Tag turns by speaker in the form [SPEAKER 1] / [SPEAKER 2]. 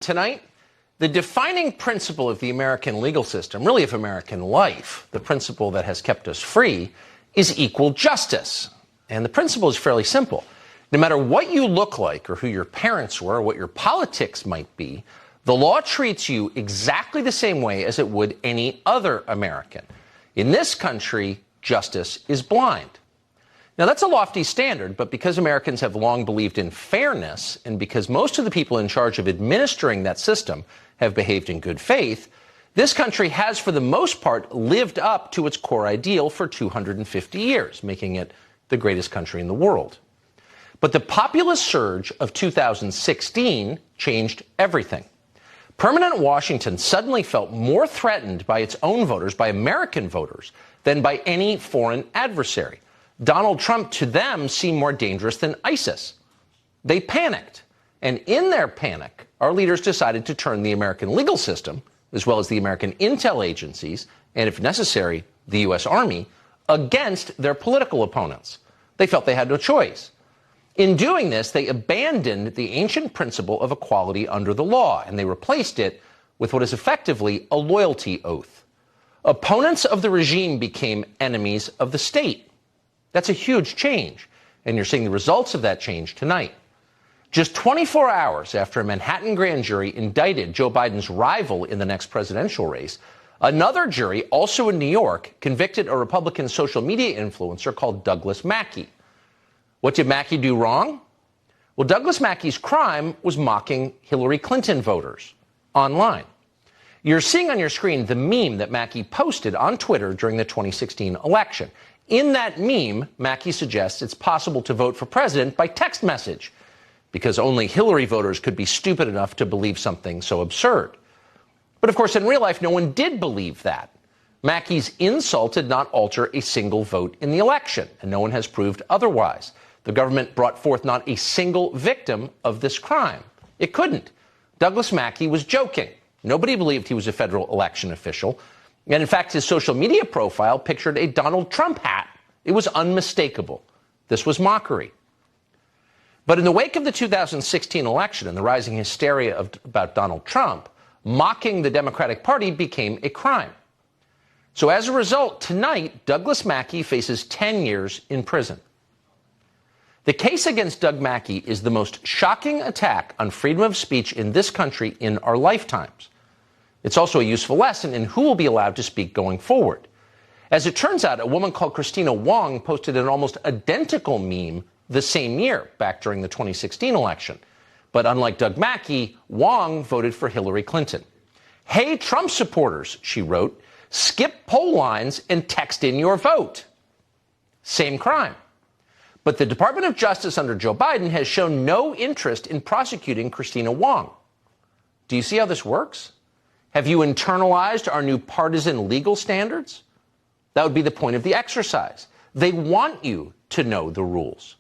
[SPEAKER 1] Tonight, the defining principle of the American legal system, really of American life, the principle that has kept us free, is equal justice. And the principle is fairly simple. No matter what you look like or who your parents were or what your politics might be, the law treats you exactly the same way as it would any other American. In this country, justice is blind. Now, that's a lofty standard, but because Americans have long believed in fairness, and because most of the people in charge of administering that system have behaved in good faith, this country has, for the most part, lived up to its core ideal for 250 years, making it the greatest country in the world. But the populist surge of 2016 changed everything. Permanent Washington suddenly felt more threatened by its own voters, by American voters, than by any foreign adversary. Donald Trump, to them, seemed more dangerous than ISIS. They panicked. And in their panic, our leaders decided to turn the American legal system, as well as the American intel agencies, and if necessary, the U.S. Army, against their political opponents. They felt they had no choice. In doing this, they abandoned the ancient principle of equality under the law, and they replaced it with what is effectively a loyalty oath. Opponents of the regime became enemies of the state. That's a huge change, and you're seeing the results of that change tonight. Just 24 hours after a Manhattan grand jury indicted Joe Biden's rival in the next presidential race, another jury, also in New York, convicted a Republican social media influencer called Douglas Mackey. What did Mackey do wrong? Well, Douglas Mackey's crime was mocking Hillary Clinton voters online. You're seeing on your screen the meme that Mackey posted on Twitter during the 2016 election. In that meme, Mackey suggests it's possible to vote for president by text message, because only Hillary voters could be stupid enough to believe something so absurd. But of course, in real life, no one did believe that. Mackey's insult did not alter a single vote in the election, and no one has proved otherwise. The government brought forth not a single victim of this crime. It couldn't. Douglas Mackey was joking. Nobody believed he was a federal election official. And in fact, his social media profile pictured a Donald Trump hat. It was unmistakable. This was mockery. But in the wake of the 2016 election and the rising hysteria about Donald Trump, mocking the Democratic Party became a crime. So as a result, tonight, Douglas Mackey faces 10 years in prison. The case against Doug Mackey is the most shocking attack on freedom of speech in this country in our lifetimes. It's also a useful lesson in who will be allowed to speak going forward. As it turns out, a woman called Christina Wong posted an almost identical meme the same year, back during the 2016 election. But unlike Doug Mackey, Wong voted for Hillary Clinton. "Hey, Trump supporters," she wrote, "skip poll lines and text in your vote." Same crime. But the Department of Justice under Joe Biden has shown no interest in prosecuting Christina Wong. Do you see how this works? Have you internalized our new partisan legal standards? That would be the point of the exercise. They want you to know the rules.